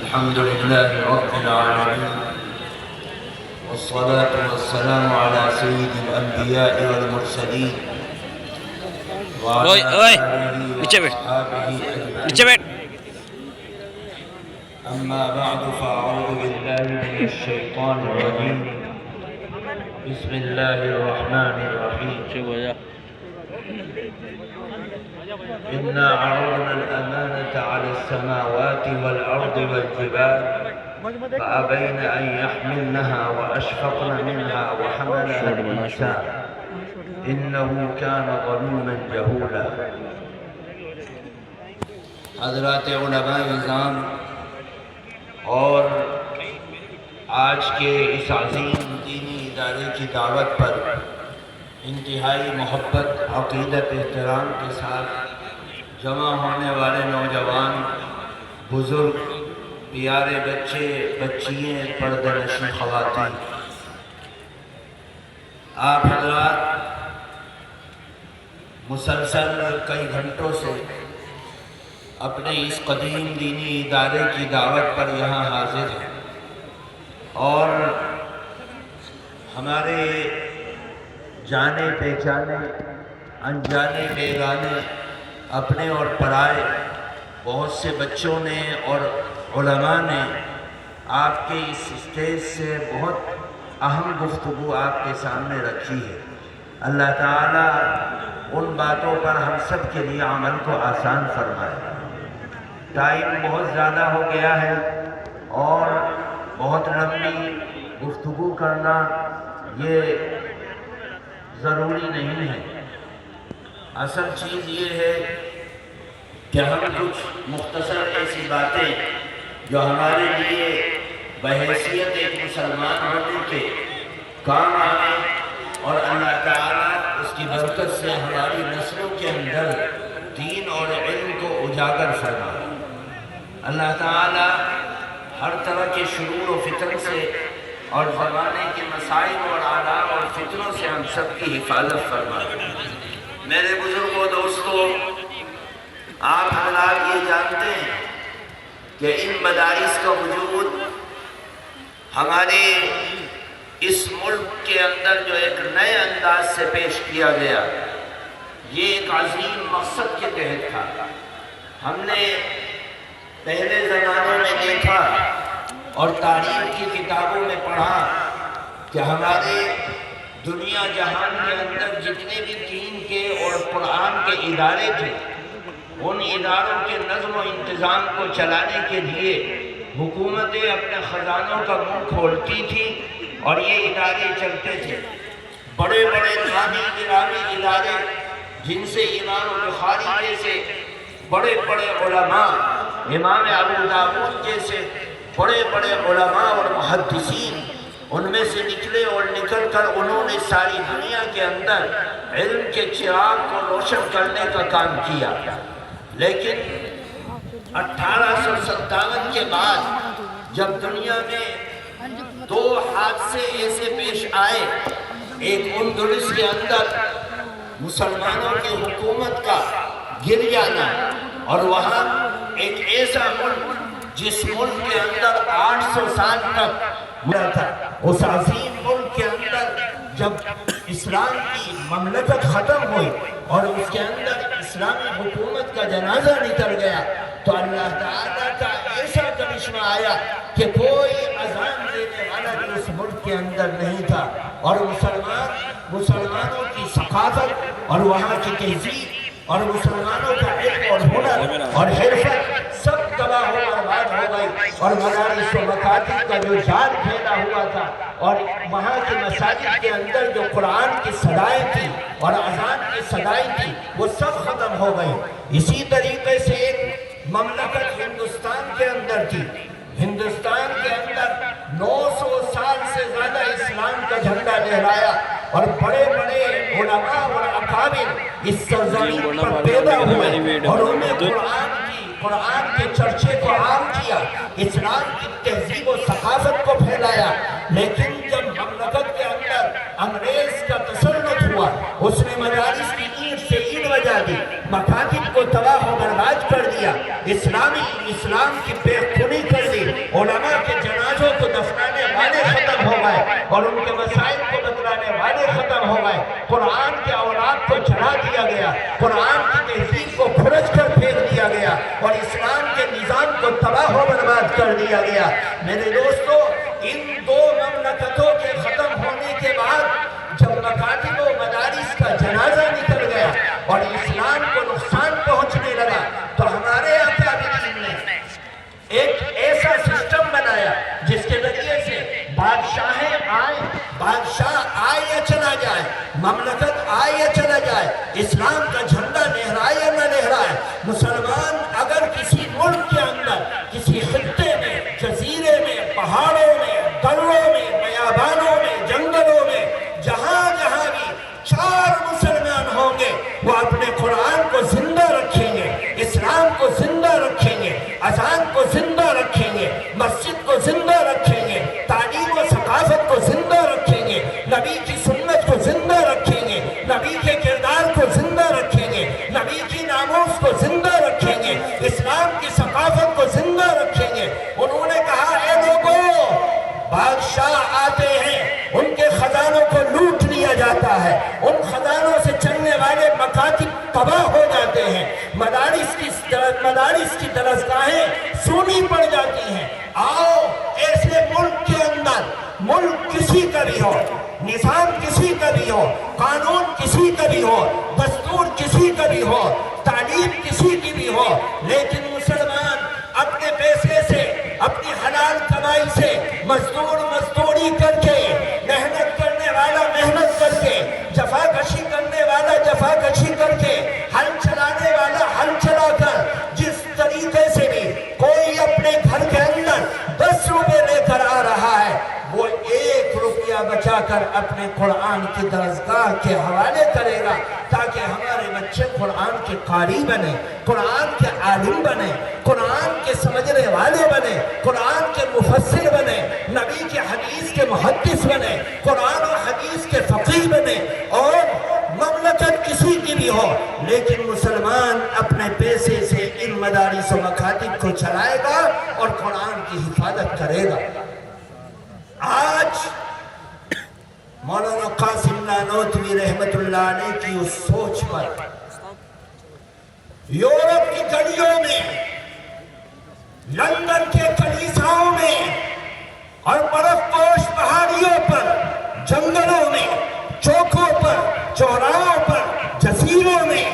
الحمد لله رب العالمين، والصلاة والسلام على سيد الأنبياء والمرسلين وعلى آله وأصحابه أجمعين. أما بعد فأعوذ بالله من الشيطان الرجيم. بسم الله الرحمن الرحيم. إنا عرضنا الأمانة على السماوات والأرض والجبال فأبين أن يحملنها وأشفقن منها وحملها الإنسان إنه كان ظلوما جهولا. حضرات علماء نظام اور آج کے اس عظیم دینی ادارے کی دعوت پر انتہائی محبت، عقیدت، احترام کے ساتھ جمع ہونے والے نوجوان، بزرگ، پیارے بچے، بچیاں، پردہ نشین خواتین، آپ حضرات مسلسل کئی گھنٹوں سے اپنے اس قدیم دینی ادارے کی دعوت پر یہاں حاضر ہیں اور ہمارے جانے پہچانے، انجانے بیگانے، اپنے اور پرائے بہت سے بچوں نے اور علماء نے آپ کے اس اسٹیج سے بہت اہم گفتگو آپ کے سامنے رکھی ہے. اللہ تعالیٰ ان باتوں پر ہم سب کے لیے عمل کو آسان فرمائے. ٹائم بہت زیادہ ہو گیا ہے اور بہت لمبی گفتگو کرنا یہ ضروری نہیں ہے. اصل چیز یہ ہے کہ ہم کچھ مختصر ایسی باتیں جو ہمارے لیے بحیثیت ایک مسلمان ہونے کے کام آئیں اور اللہ تعالیٰ اس کی برکت سے ہماری نسلوں کے اندر دین اور علم کو اجاگر فرمائے. اللہ تعالیٰ ہر طرح کے شرور و فتن سے اور زمانے کے مسائل اور آلام اور فتنوں سے ہم سب کی حفاظت فرمائے. میرے بزرگوں، دوستوں، آپ حضرات یہ جانتے ہیں کہ ان مدارس کا وجود ہمارے اس ملک کے اندر جو ایک نئے انداز سے پیش کیا گیا، یہ ایک عظیم مقصد کے تحت تھا. ہم نے پہلے زمانوں میں دیکھا اور تاریخ کی کتابوں میں پڑھا کہ ہمارے دنیا جہان کے اندر جتنے بھی دین کے اور قرآن کے ادارے تھے، ان اداروں کے نظم و انتظام کو چلانے کے لیے حکومتیں اپنے خزانوں کا منہ کھولتی تھیں اور یہ ادارے چلتے تھے. بڑے بڑے نامی گرامی ادارے جن سے امام بخاری جیسے بڑے بڑے علماء، امام ابو داؤد جیسے بڑے بڑے علماء اور محدثین ان میں سے نکلے اور نکل کر انہوں نے ساری دنیا کے اندر علم کے چراغ کو روشن کرنے کا کام کیا. لیکن 1857 کے بعد جب دنیا میں دو حادثے ایسے پیش آئے، ایک اندلس کے اندر مسلمانوں کی حکومت کا گر جانا اور وہاں ایک ایسا ملک جس ملک کے اندر 800 سال تک ملا تھا، اس عظیم ملک کے اندر جب اسلام کی مملکت ختم ہوئی اور اس کے اندر اسلامی حکومت کا جنازہ نکل گیا تو اللہ تعالیٰ کا ایسا کرشمہ آیا کہ کوئی اذان دینے والا بھی اس ملک کے اندر نہیں تھا اور مسلمانوں کی ثقافت اور وہاں کی تہذیب اور مسلمانوں کا علم اور ہنر اور حرفت سب تباہ و برباد ہو گئی اور مدارس و مکاتب کا جو جال پھیلا ہوا تھا اور وہاں کے مساجد کے اندر جو قرآن کی صدائیں تھی اور اذان کی صدائیں تھی وہ سب ختم ہو گئی. اسی طریقے سے ایک مملکت ہندوستان کے اندر تھی. ہندوستان کے اندر 900 سال سے زیادہ اسلام کا جھنڈا لہرایا اور بڑے بڑے علماء اور اکابر اس سرزمین پر پیدا ہوئے اور انہیں قرآن کے چرچے کو عام کیا، اسلام کی تہذیب و ثقافت کو پھیلایا. لیکن جب مملکت کے اندر انگریز کا تسلط ہوا، اس نے مدارس کی اینٹ سے اینٹ بجا دی، مکاتب کو تباہ و برباد کر دیا، اسلام کی بے خونی کر دی، علماء کے جنازوں کو دفنانے والے ختم ہو گئے اور ان کے مسائل کو بتلانے والے ختم ہو گئے، قرآن کے اولاد کو جلا دیا گیا، قرآن کی تہذیب کو کھرچ کر پھینک دیا گیا اور اسلام کے نظام کو تباہ و برباد کر دیا گیا۔ میرے دوستو، ان دو مملکتوں کے ختم ہونے کے بعد جب مکاتب و مدارس کا جنازہ نکل گیا اور اسلام کو نقصان پہنچنے لگا تو ہمارے اکابرین نے ایک ایسا سسٹم بنایا جس کے ذریعے سے بادشاہ آئے یا چلا جائے، مملکت آئے یا چلا جائے، اسلام کا جھنڈا لہرائے یا نہ لہرائے، مسلمان اگر کسی ملک کے اندر، کسی خطے میں، جزیرے میں، پہاڑوں میں، دروں میں، بیابانوں میں، جنگلوں میں، جہاں جہاں بھی 4 مسلمان ہوں گے وہ اپنے قرآن کو زندہ رکھیں گے، اسلام کو زندہ رکھیں گے، اذان کو زندہ رکھیں گے، مسجد کو زندہ رکھیں گے، تعلیم و ثقافت کو زندہ رکھیں گے، نبی کی سنت کو زندہ رکھیں گے، نبی کے کردار کو زندہ رکھیں گے، نبی کی ناموس کو زندہ رکھیں گے، اسلام کی ثقافت کو زندہ رکھیں گے۔ انہوں نے کہا اے لوگوں، بادشاہ آتے ہیں، ان کے خزانوں کو لوٹ لیا جاتا ہے، ان خزانوں سے چلنے والے مکاتب تباہ ہو جاتے ہیں، مدارس کی درسگاہیں سونی پڑ جاتی ہیں۔ آؤ ایسے ملک کے اندر، ملک کسی کا بھی ہو، نظام کسی کا بھی ہو، قانون کسی کا بھی ہو، دستور کسی کا بھی ہو، تعلیم کسی کی بھی ہو، لیکن مسلمان اپنے پیسے سے، اپنی حلال کمائی سے مزدوری کر کے، محنت کرنے والا محنت کر کے، جفا کشی کرنے والا جفا کشی کر کے، ہل چلانے والا ہل چلا کر، جس طریقے سے بھی کوئی اپنے گھر کے اندر 10 روپے لے کر آ رہا ہے، وہ 1 روپیہ بچا کر اپنے قرآن کی درسگاہ کے حوالے کرے گا تاکہ ہمارے بچے قرآن کے قاری بنے، قرآن کے عالم بنے، قرآن کے سمجھنے والے بنے، قرآن کے مفسر بنے، نبی کے حدیث کے محدث بنے، قرآن و حدیث کے فقیہ بنے، اور مملکت کسی کی بھی ہو لیکن مسلمان اپنے پیسے سے ان مدارس و مکاتب کو چلائے گا اور قرآن کی حفاظت کرے گا۔ آج مولانا قاسم نانوتوی رحمت اللہ علیہ کی اس سوچ پر یورپ کی گلیوں میں، لندن کے کلیساؤں میں اور برف پوش پہاڑیوں پر، جنگلوں میں، چوکوں پر، چوراہوں پر، جزیروں میں،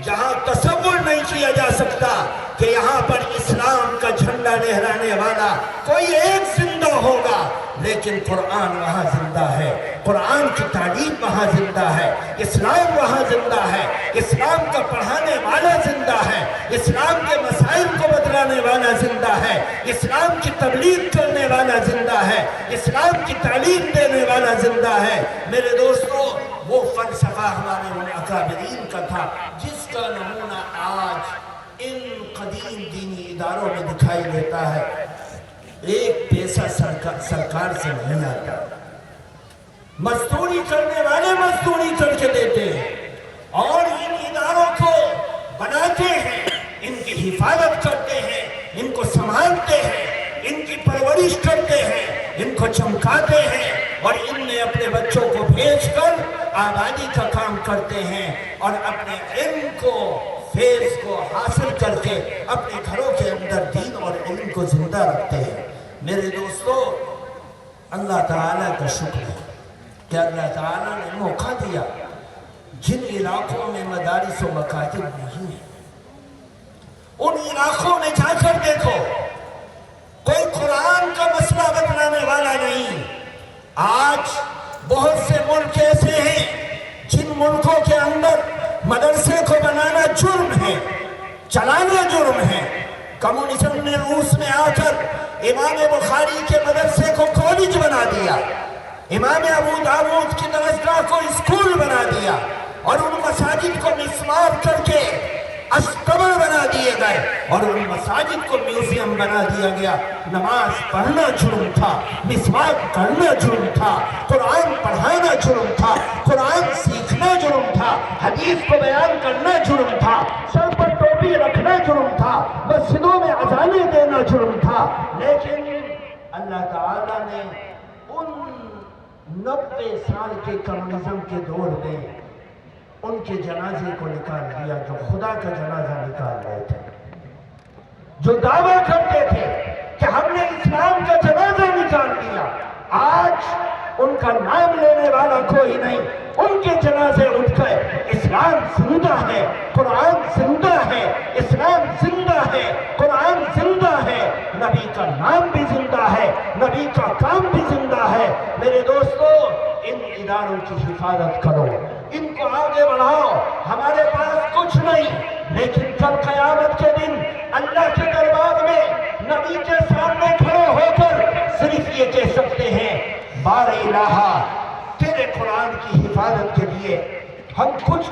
جہاں تصور نہیں کیا جا سکتا کہ یہاں پر اسلام کا جھنڈا لہرانے والا کوئی ایک زندہ ہوگا، لیکن قرآن وہاں زندہ ہے، قرآن کی تعلیم وہاں زندہ ہے، اسلام وہاں زندہ ہے، اسلام کا پڑھانے والا زندہ ہے، اسلام کے مسائل کو بتلانے والا زندہ ہے، اسلام کی تبلیغ کرنے والا زندہ ہے، اسلام کی تعلیم دینے والا زندہ ہے۔ میرے دوستو، وہ فلسفہ ہمارے ان اکابرین کا تھا جس کا نمونہ آج ان قدیم دینی اداروں میں دکھائی دیتا ہے۔ ایک پیسہ سرکار سے نہیں آتا، مزدوری کرنے والے مزدوری کر کے دیتے ہیں اور ان اداروں کو بناتے ہیں، ان کی حفاظت کرتے ہیں، ان کو سنبھالتے ہیں، ان کی پرورش کرتے ہیں، ان کو چمکاتے ہیں اور ان میں اپنے بچوں کو بھیج کر آبادی کا کام کرتے ہیں اور اپنے علم کو، فیض کو حاصل کر کے اپنے گھروں کے اندر دین اور علم کو زندہ رکھتے ہیں۔ میرے دوستو، اللہ تعالیٰ کا شکر ہے کہ اللہ تعالیٰ نے موقع دیا۔ جن علاقوں میں مدارس و مکاتب نہیں ہیں، ان علاقوں میں جا کر دیکھو، کوئی قرآن کا مسئلہ بتلانے والا نہیں۔ آج بہت سے ملک ایسے ہیں جن ملکوں کے اندر مدرسے کو بنانا جرم ہے، چلانا جرم ہے۔ کمیونزم نے روس میں آ کر امام بخاری کے مدرسے کو کالج بنا دیا، امام ابو داؤد کی درسگاہ کو اسکول بنا دیا اور ان مساجد کو مسمار کر کے استبل بنا دیے گئے اور ان مساجد کو میوزیم بنا دیا گیا۔ نماز پڑھنا جرم تھا، مسواک کرنا جرم تھا، قرآن پڑھانا جرم تھا، قرآن سیکھنا جرم تھا، حدیث کو بیان کرنا جرم تھا، سر پر ٹوپی رکھنا بیٹھنا جرم تھا، مسجدوں میں اذانیں دینا جرم تھا، لیکن اللہ تعالیٰ نے ان 90 سال کے کمیونزم کے دور میں ان کے جنازے کو نکال دیا جو خدا کا جنازہ نکال رہے تھے، جو دعویٰ کرتے تھے کہ ہم نے اسلام کا جنازہ نکال دیا۔ آج ان کا نام لینے والا کوئی نہیں، ان کے جنازے اٹھ گئے۔ اسلام زندہ ہے، قرآن زندہ ہے، اسلام زندہ ہے، قرآن زندہ ہے، نبی کا نام بھی زندہ ہے، نبی کا کام بھی زندہ ہے۔ میرے دوستو، ان اداروں کی حفاظت کرو، ان کو آگے بڑھاؤ۔ ہمارے پاس کچھ نہیں، لیکن کل قیامت کے دن اللہ کے دربار میں نبی کے سامنے کھڑے ہو کر صرف یہ کہہ سکتے ہیں، بار الہا، تیرے قرآن کی حفاظت کے لیے ہم کچھ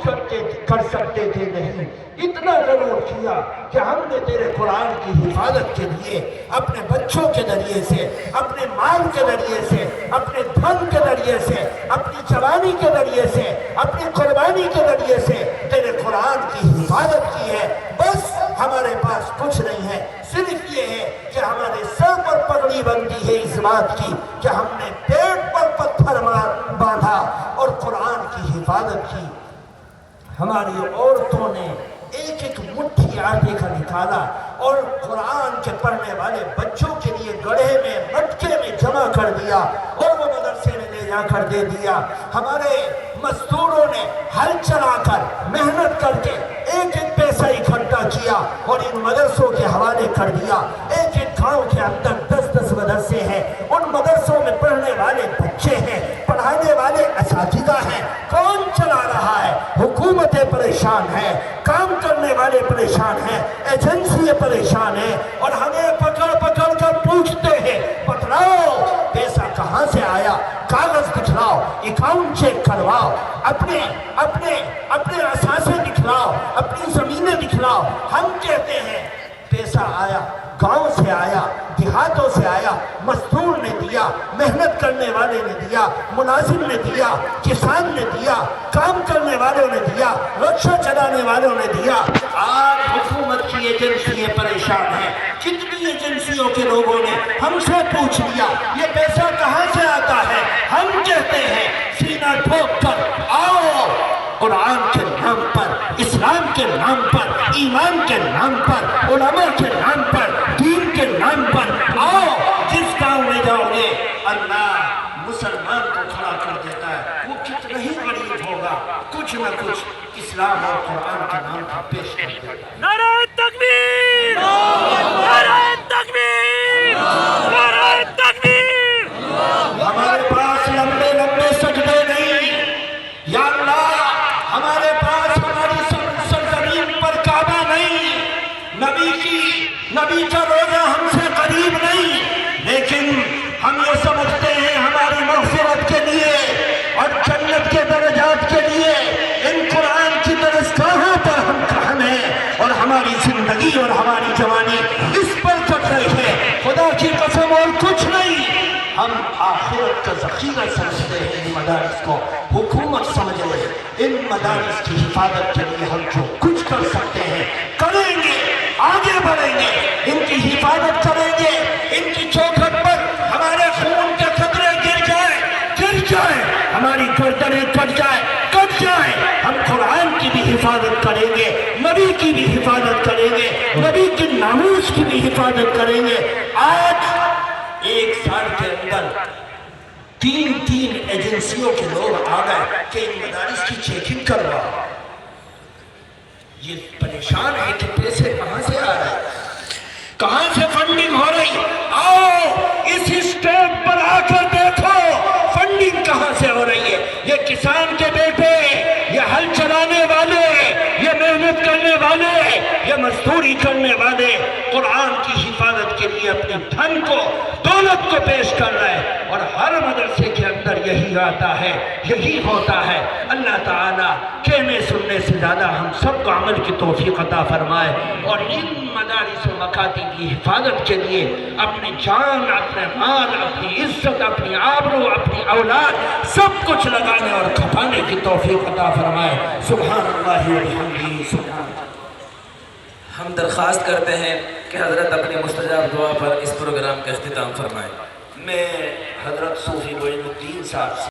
کر سکتے تھے نہیں، اتنا ضرور کیا کہ ہم نے تیرے قرآن کی حفاظت کے لیے اپنے بچوں کے ذریعے سے، اپنے مال کے ذریعے سے، اپنے دھن کے ذریعے سے، اپنی جوانی کے ذریعے سے، اپنی قربانی کے ذریعے سے تیرے قرآن کی حفاظت کی ہے۔ بس ہمارے پاس کچھ نہیں ہے، صرف یہ ہے کہ ہمارے سر پر پگڑی بندی ہے اس بات کی کہ ہم نے پیٹ پر پتھر باندھا اور قرآن کی حفاظت کی۔ ہماری عورتوں نے ایک ایک مٹھی آٹے کا نکالا اور قرآن کے پڑھنے والے بچوں کے لیے گڑھے میں، مٹکے میں جمع کر دیا اور وہ مدرسے میں لے جا کر دے دیا۔ ہمارے مزدوروں نے ہل چلا کر، محنت کر کے ایک ایک پیسہ اکٹھا کیا اور ان مدرسوں کے حوالے کر دیا۔ ایک ایک گاؤں کے اندر 10 مدرسے ہیں، ان مدرسوں میں پڑھنے والے بچے ہیں، پڑھانے والے اساتذہ ہیں۔ کون چلا رہا ہے؟ حکومتیں پریشان ہیں، کام کرنے والے پریشان ہیں، ایجنسی پریشان ہیں، اور ہمیں پکڑ پکڑ کر پوچھتے ہیں، بتلاؤ پیسہ کہاں سے آیا، کاغذ دکھلاؤ، اکاؤنٹ چیک کرواؤ، اپنے اثاثے دکھلاؤ، اپنی زمینیں دکھلاؤ۔ ہم کہتے ہیں پیسہ آیا، گاؤں سے آیا، دیہاتوں سے آیا، مزدور نے دیا، محنت کرنے والے نے دیا، ملازم نے دیا، کسان نے دیا، کام کرنے والوں نے دیا، رکشہ چلانے والوں نے دیا۔ آج حکومت کی ایجنسیاں پریشان ہیں، کتنی ایجنسیوں کے لوگوں نے ہم سے پوچھ لیا یہ پیسہ کہاں سے آتا ہے۔ ہم کہتے ہیں سینہ ٹھوک کر آؤ، قرآن کے نام پر، اسلام کے نام پر، ایمان کے نام پر، علماء کے نام پر، دین کے نام پر آؤ۔ جس گاؤں میں جاؤ گے اللہ مسلمان کو کھڑا کر دیتا ہے، وہ کتنا ہی غریب ہوگا، کچھ نہ کچھ اسلام اور قرآن کے نام پر پیش کر دیتا ہے۔ نعرہ تکبیر! نعرہ تکبیر! نعرہ تکبیر! ہمارے پاس لمبے لمبے سجدے نہیں، یا اللہ ہمارے پاس ہماری سرزمین پر کعبہ نہیں، نبی کا روزہ ہم سے قریب نہیں، لیکن ہم یہ سمجھتے ہیں ہماری مغفرت کے لیے اور جنت کے درجات کے لیے ان قرآن کی درسگاہوں پر ہم قائم ہیں، اور ہماری زندگی اور ہماری جوانی اس پر کٹ رہی ہے۔ خدا کی قسم اور کچھ نہیں، ہم آخرت کا ذخیرہ سمجھتے ہیں ان مدارس کو، حکومت سمجھ رہے ان مدارس کی حفاظت کے لیے ہم جو کچھ کر سکتے ہیں کریں گے، آگے بڑھیں گے، ان کی حفاظت کریں گے۔ ان کی چوکھٹ پر ہمارے خون کے قطرے گر جائیں، ہماری گردنیں کٹ جائیں، ہم قرآن کی بھی حفاظت کریں گے، نبی کی بھی حفاظت کریں گے، نبی کی ناموس کی بھی حفاظت کریں گے۔ آج 1 سال کے اندر 3 ایجنسیوں کے لوگ آ گئے کہ ان مدارس کی چیکنگ کرواؤ۔ یہ پریشان ہے کہ پیسے کہاں سے آ رہے ہیں، کہاں سے فنڈنگ ہو رہی۔ آؤ اس اسٹیج پر آ کر دیکھو فنڈنگ کہاں سے ہو رہی ہے۔ یہ کسان کے بیٹے، یہ ہل چلانے والے، یہ محنت کرنے والے، یہ مزدوری کرنے والے قرآن کی حفاظت کے لیے اپنے دھن کو، دولت کو پیش کر رہے ہیں، اور ہر مدرسے کے اندر یہی آتا ہے، یہی ہوتا ہے۔ اللہ تعالیٰ کہنے سننے سے زیادہ ہم سب کو عمل کی توفیق عطا فرمائے، اور ان مدارس و مکاتب کی حفاظت کے لیے اپنی جان، اپنے مال، اپنی عزت، اپنی آبرو، اپنی اولاد سب کچھ لگانے اور کھپانے کی توفیق عطا فرمائے۔ سبحان اللہ و بحمدہ، سبحان اللہ۔ ہم درخواست کرتے ہیں کہ حضرت اپنی مستجاب دعا پر اس پروگرام کا اختتام فرمائیں۔ میں حضرت صوفی معین الدین صاحب سے